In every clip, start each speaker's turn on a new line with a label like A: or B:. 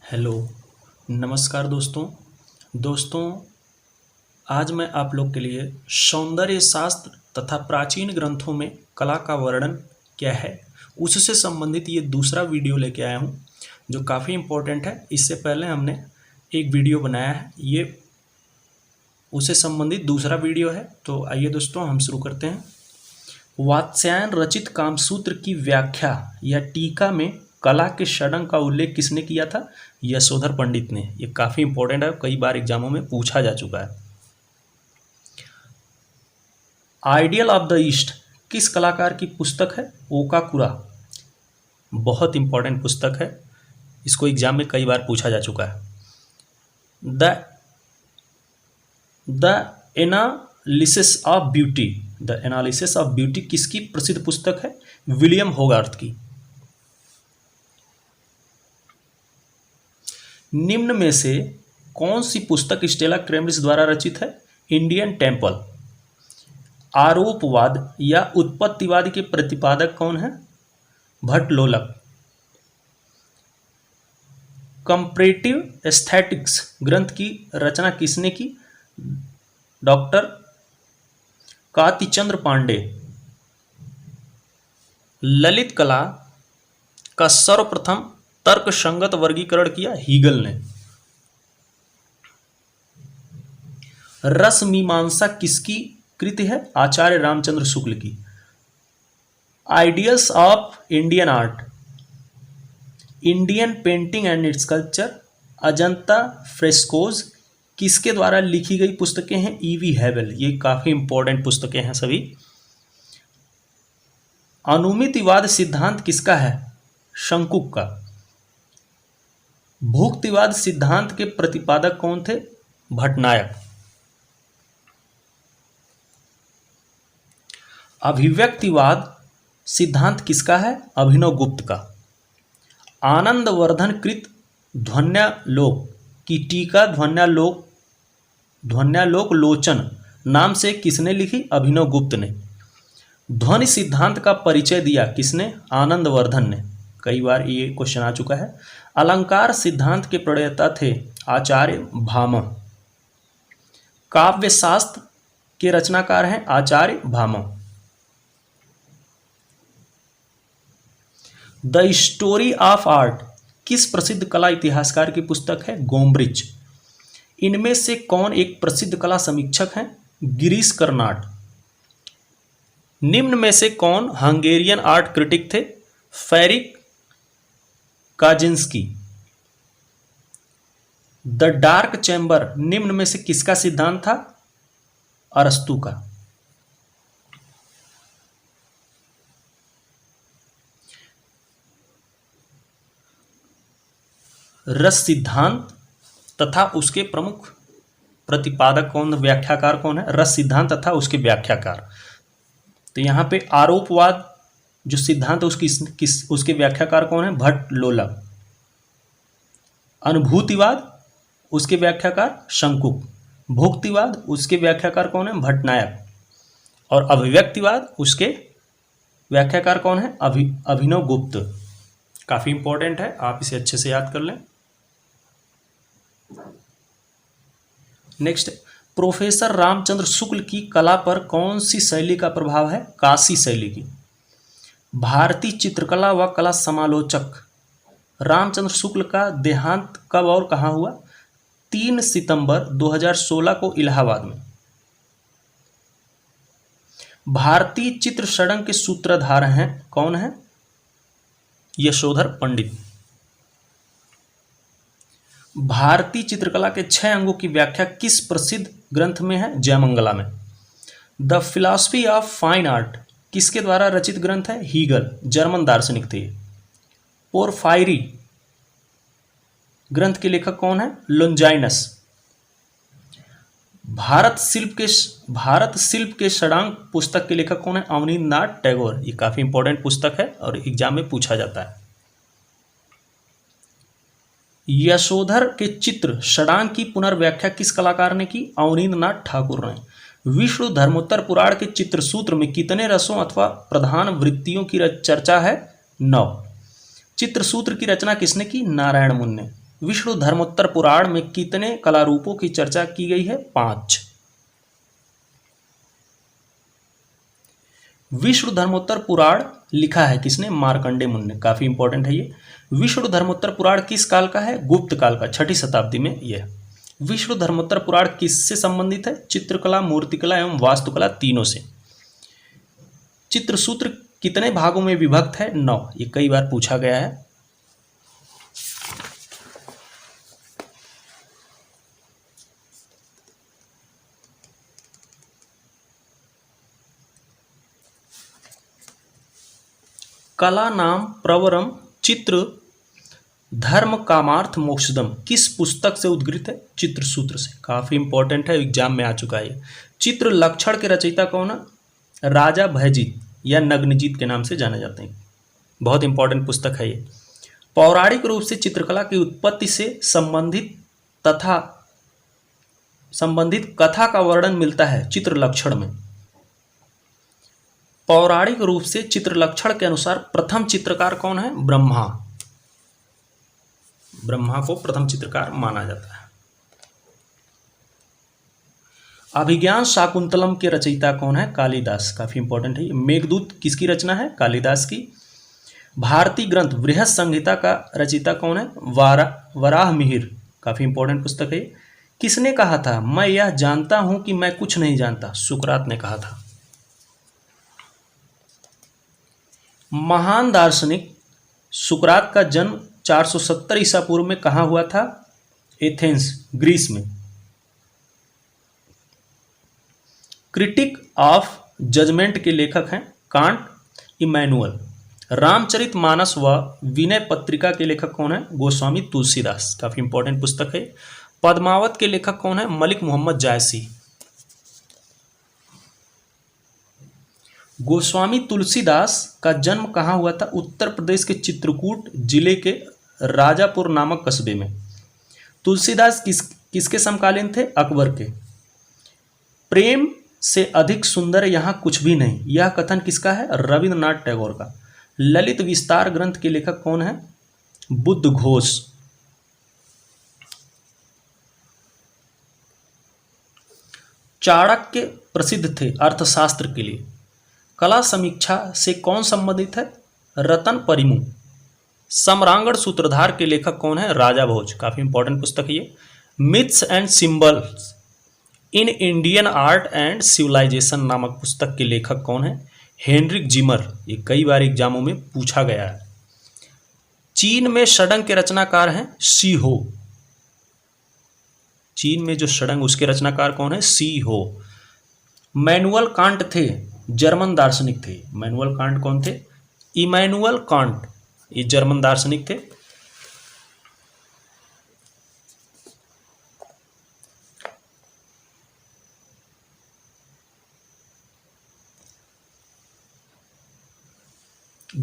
A: Hello, नमस्कार दोस्तों। आज मैं आप लोग के लिए सौंदर्य शास्त्र तथा प्राचीन ग्रंथों में कला का वर्णन क्या है उससे संबंधित ये दूसरा वीडियो लेके आया हूँ जो काफ़ी इम्पोर्टेंट है। इससे पहले हमने एक वीडियो बनाया है, ये उससे संबंधित दूसरा वीडियो है। तो आइए दोस्तों, हम शुरू करते हैं। वात्स्यायन रचित कामसूत्र की व्याख्या या टीका में कला के षडंग का उल्लेख किसने किया था? यशोधर पंडित ने। ये काफ़ी इंपॉर्टेंट है, कई बार एग्जामों में पूछा जा चुका है। आइडियल ऑफ द ईस्ट किस कलाकार की पुस्तक है? ओकाकुरा। बहुत इंपॉर्टेंट पुस्तक है, इसको एग्जाम में कई बार पूछा जा चुका है। द एनालिसिस ऑफ ब्यूटी किसकी प्रसिद्ध पुस्तक है? विलियम होगार्थ की। निम्न में से कौन सी पुस्तक स्टेला क्रेमरिस द्वारा रचित है? Indian temple. आरोपवाद या उत्पत्तिवाद के प्रतिपादक कौन है? भट्टलोलक। कंपैरेटिव एस्थेटिक्स ग्रंथ की रचना किसने की? डॉक्टर कातिचंद्र पांडे। ललित कला का सर्वप्रथम तर्कसंगत वर्गीकरण किया हीगल ने। रस मीमांसा किसकी कृति है? आचार्य रामचंद्र शुक्ल की। Ideals of Indian art, Indian painting and sculpture, Ajanta frescoes किसके द्वारा लिखी गई पुस्तकें हैं? E V Havell. ये काफी इंपॉर्टेंट पुस्तकें हैं सभी। अनुमितिवाद सिद्धांत किसका है? शंकुक का। भुक्तिवाद सिद्धांत के प्रतिपादक कौन थे? भट्टनायक। अभिव्यक्तिवाद सिद्धांत किसका है? अभिनव गुप्त का। आनंदवर्धन कृत ध्वन्यालोक की टीका ध्वन्यालोक लोचन नाम से किसने लिखी? अभिनव गुप्त ने। ध्वनि सिद्धांत का परिचय दिया किसने? आनंदवर्धन ने। कई बार ये क्वेश्चन आ चुका है। अलंकार सिद्धांत के प्रणेता थे आचार्य भामह। काव्य शास्त्र के रचनाकार हैं Acharya Bhamaha. The story of art किस प्रसिद्ध कला इतिहासकार की पुस्तक है? गोम्ब्रिच। इनमें से कौन एक प्रसिद्ध कला समीक्षक हैं? गिरीश कर्नाड। निम्न में से कौन हंगेरियन आर्ट क्रिटिक थे? फेरिक काजिंस्की। द डार्क चैम्बर निम्न में से किसका सिद्धांत था? अरस्तु का। रस सिद्धांत तथा उसके प्रमुख प्रतिपादक कौन, व्याख्याकार कौन है? रस सिद्धांत तथा उसके व्याख्याकार। तो यहाँ पे आरोपवाद जो सिद्धांत है उसके व्याख्याकार कौन है? भट्टलोलक। अनुभूतिवाद उसके व्याख्याकार शंकुक। भुक्तिवाद उसके व्याख्याकार कौन है? भट्टनायक। और अभिव्यक्तिवाद उसके व्याख्याकार कौन है? अभिनव गुप्त। काफी इंपॉर्टेंट है, आप इसे अच्छे से याद कर लें। नेक्स्ट, प्रोफेसर रामचंद्र शुक्ल की कला पर कौन सी शैली का प्रभाव है? काशी शैली की। भारतीय चित्रकला व कला समालोचक रामचंद्र शुक्ल का देहांत कब और कहाँ हुआ? 3 सितंबर 2016 को इलाहाबाद में। भारतीय चित्र षडंग के सूत्रधार हैं कौन है? यशोधर पंडित। भारतीय चित्रकला के 6 अंगों की व्याख्या किस प्रसिद्ध ग्रंथ में है? जयमंगला में। The philosophy of fine art किसके द्वारा रचित ग्रंथ है? हीगल, जर्मन दार्शनिक थे। पोरफायरी ग्रंथ के लेखक कौन है? लोंजाइनस। भारत शिल्प के षडांग पुस्तक के लेखक कौन है? अवनींद्रनाथ टैगोर। ये काफी इंपॉर्टेंट पुस्तक है और एग्जाम में पूछा जाता है। यशोधर के चित्र षडांग की पुनर्व्याख्या किस कलाकार ने की? अवनींद्रनाथ ठाकुर ने। विष्णु धर्मोत्तर पुराण के चित्रसूत्र में कितने रसों अथवा प्रधान वृत्तियों की चर्चा है? 9। चित्रसूत्र की रचना किसने की? नारायण मुनि ने। विष्णु धर्मोत्तर पुराण में कितने कला रूपों की चर्चा की गई है? 5। विष्णु धर्मोत्तर पुराण लिखा है किसने? मार्कंडेय मुनि ने। काफी इंपॉर्टेंट है ये। विष्णु धर्मोत्तर पुराण किस काल का है? गुप्त काल का, 6ठी शताब्दी में यह। विष्णु धर्मोत्तर पुराण किससे संबंधित है? चित्रकला, मूर्तिकला एवं वास्तुकला, तीनों से। चित्रसूत्र कितने भागों में विभक्त है? 9। ये कई बार पूछा गया है। कला नाम प्रवरम चित्र धर्म कामार्थ मोक्षदम किस पुस्तक से उद्गृत है? चित्रसूत्र से। काफी इंपॉर्टेंट है, एग्जाम में आ चुका है। चित्र लक्षण के रचयिता कौन है? राजा भयजीत या नग्नजीत के नाम से जाने जाते हैं। बहुत इंपॉर्टेंट पुस्तक है ये। पौराणिक रूप से चित्रकला की उत्पत्ति से संबंधित कथा का वर्णन मिलता है चित्र लक्षण में। पौराणिक रूप से चित्रलक्षण के अनुसार प्रथम चित्रकार कौन है? ब्रह्मा। ब्रह्मा को प्रथम चित्रकार माना जाता है। अभिज्ञान शाकुंतलम के रचयिता कौन है? कालिदास। काफी इंपॉर्टेंट है। मेघदूत किसकी रचना है? कालिदास की। भारतीय ग्रंथ बृहत संहिता का रचयिता कौन है? वराहमिहिर। काफी इंपॉर्टेंट पुस्तक है। किसने कहा था मैं यह जानता हूं कि मैं कुछ नहीं जानता? सुकरात ने कहा था। महान दार्शनिक सुकरात का जन्म 470 ईसा पूर्व में कहाँ हुआ था? एथेंस, ग्रीस में। क्रिटिक ऑफ जजमेंट के लेखक हैं कांट, इमैनुअल। रामचरितमानस व विनय पत्रिका के लेखक कौन है? गोस्वामी तुलसीदास। काफी इंपॉर्टेंट पुस्तक है। पद्मावत के लेखक कौन है? मलिक मोहम्मद जायसी। गोस्वामी तुलसीदास का जन्म कहाँ हुआ था? उत्तर प्रदेश के चित्रकूट जिले के राजापुर नामक कस्बे में। तुलसीदास किसके समकालीन थे? अकबर के। प्रेम से अधिक सुंदर यहाँ कुछ भी नहीं, यह कथन किसका है? रविंद्रनाथ टैगोर का। ललित विस्तार ग्रंथ के लेखक कौन है? बुद्ध घोष। चाणक्य प्रसिद्ध थे अर्थशास्त्र के लिए। कला समीक्षा से कौन संबंधित है? रतन परिमु। सम्रांगण सूत्रधार के लेखक कौन है? राजा भोज। काफी इंपॉर्टेंट पुस्तक है ये। Myths and symbols in Indian art and civilisation नामक पुस्तक के लेखक कौन है? Heinrich Zimmer. ये कई बार एग्जामों में पूछा गया है। चीन में षडंग के रचनाकार हैं सी हो। चीन में जो षडंग उसके रचनाकार कौन है? सी हो। मैनुअल कांट थे, जर्मन दार्शनिक थे। मैनुअल कांट कौन थे? इमैनुअल कांट, ये जर्मन दार्शनिक थे।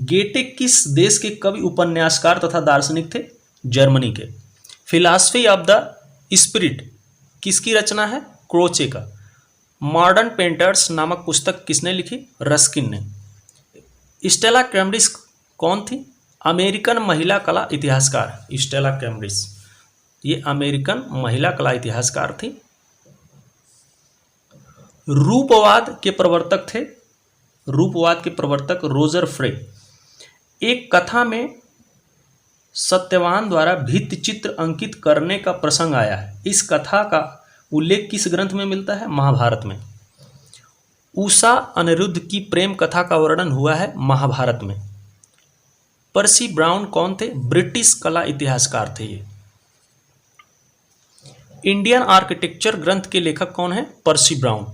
A: गेटे किस देश के कवि, उपन्यासकार तथा दार्शनिक थे? जर्मनी के। फिलॉसफी ऑफ द स्पिरिट किसकी रचना है? क्रोचे का। मॉडर्न पेंटर्स नामक पुस्तक किसने लिखी? रस्किन ने। स्टेला कैम्ब्रिज कौन थी? अमेरिकन महिला कला इतिहासकार। स्टेला कैम्ब्रिज ये अमेरिकन महिला कला इतिहासकार थी। रूपवाद के प्रवर्तक थे, रूपवाद के प्रवर्तक रोजर फ्रे। एक कथा में सत्यवान द्वारा भित्ति चित्र अंकित करने का प्रसंग आया है। इस कथा का उल्लेख किस ग्रंथ में मिलता है? महाभारत में। उषा अनिरुद्ध की प्रेम कथा का वर्णन हुआ है महाभारत में। पर्सी ब्राउन कौन थे? ब्रिटिश कला इतिहासकार थे ये। इंडियन आर्किटेक्चर ग्रंथ के लेखक कौन है? पर्सी ब्राउन।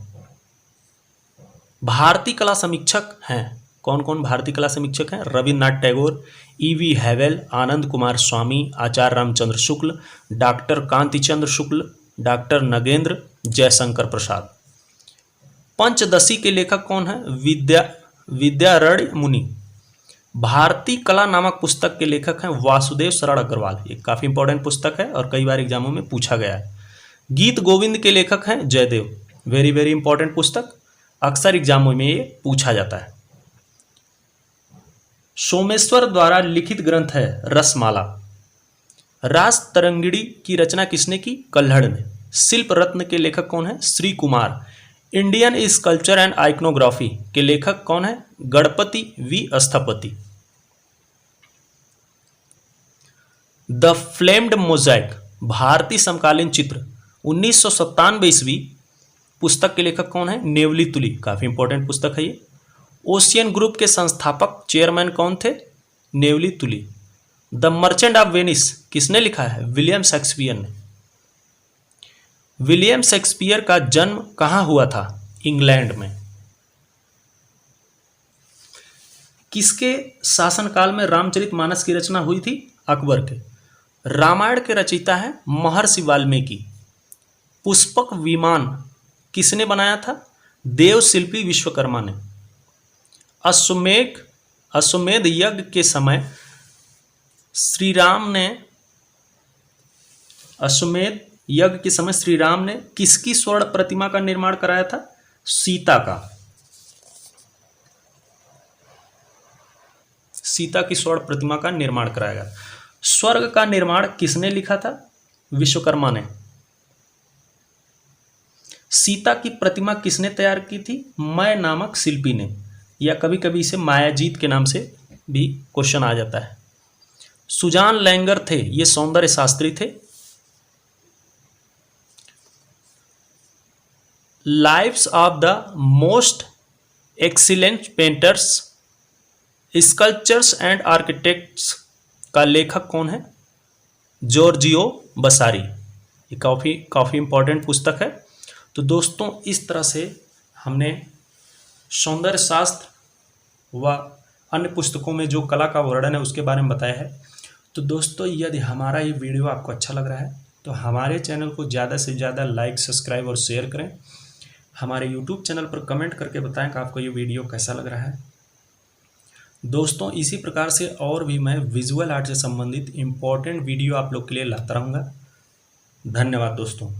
A: भारतीय कला समीक्षक हैं कौन कौन? भारतीय कला समीक्षक हैं रविन्द्रनाथ टैगोर, ईवी हैवेल, आनंद कुमार स्वामी, आचार्य रामचंद्र शुक्ल, डॉक्टर कांतिचंद्र शुक्ल, डॉक्टर नगेंद्र, जयशंकर प्रसाद। पंचदशी के लेखक कौन है? विद्यारण्य मुनि। भारतीय कला नामक पुस्तक के लेखक हैं वासुदेव शरण अग्रवाल। ये काफी इंपॉर्टेंट पुस्तक है और कई बार एग्जामों में पूछा गया है। गीत गोविंद के लेखक हैं जयदेव। वेरी वेरी इंपॉर्टेंट पुस्तक, अक्सर एग्जामों में ये पूछा जाता है। सोमेश्वर द्वारा लिखित ग्रंथ है रसमाला। रास तरंगिणी की रचना किसने की? कल्हड़ ने। शिल्प रत्न के लेखक कौन है? Shri Kumar. Indian sculpture and iconography के लेखक कौन है? Ganapati V Sthapati. The flamed mosaic भारतीय समकालीन चित्र 1997 ईस्वी पुस्तक के लेखक कौन है? नेवली तुली। काफ़ी इंपॉर्टेंट पुस्तक है ये। ओशियन ग्रुप के संस्थापक चेयरमैन कौन थे? नेवली तुली। द मर्चेंट ऑफ वेनिस किसने लिखा है? विलियम शेक्सपियर ने। विलियम शेक्सपियर का जन्म कहाँ हुआ था? इंग्लैंड में। किसके शासनकाल में रामचरितमानस की रचना हुई थी? अकबर के। रामायण के रचयिता हैं महर्षि वाल्मीकि। पुष्पक विमान किसने बनाया था? देव शिल्पी विश्वकर्मा ने। अश्वमेध यज्ञ के समय श्री राम ने किसकी स्वर्ण प्रतिमा का निर्माण कराया था? सीता की स्वर्ण प्रतिमा का निर्माण कराया गया। स्वर्ग का निर्माण किसने लिखा था? विश्वकर्मा ने। सीता की प्रतिमा किसने तैयार की थी? मय नामक शिल्पी ने, या कभी कभी इसे मायाजीत के नाम से भी क्वेश्चन आ जाता है। सुजान लैंगर थे, ये सौंदर्य शास्त्री थे। Lives of the most excellent painters, sculptures and architects का लेखक कौन है? जॉर्जियो बसारी। ये काफ़ी इंपॉर्टेंट पुस्तक है। तो दोस्तों, इस तरह से हमने सौंदर्य शास्त्र व अन्य पुस्तकों में जो कला का वर्णन है उसके बारे में बताया है। तो दोस्तों, यदि हमारा ये वीडियो आपको अच्छा लग रहा है तो हमारे चैनल को ज़्यादा से ज़्यादा लाइक, सब्सक्राइब और शेयर करें। हमारे यूट्यूब चैनल पर कमेंट करके बताएं कि आपको ये वीडियो कैसा लग रहा है। दोस्तों, इसी प्रकार से और भी मैं विजुअल आर्ट से संबंधित इम्पोर्टेंट वीडियो आप लोग के लिए लाता रहूँगा। धन्यवाद दोस्तों।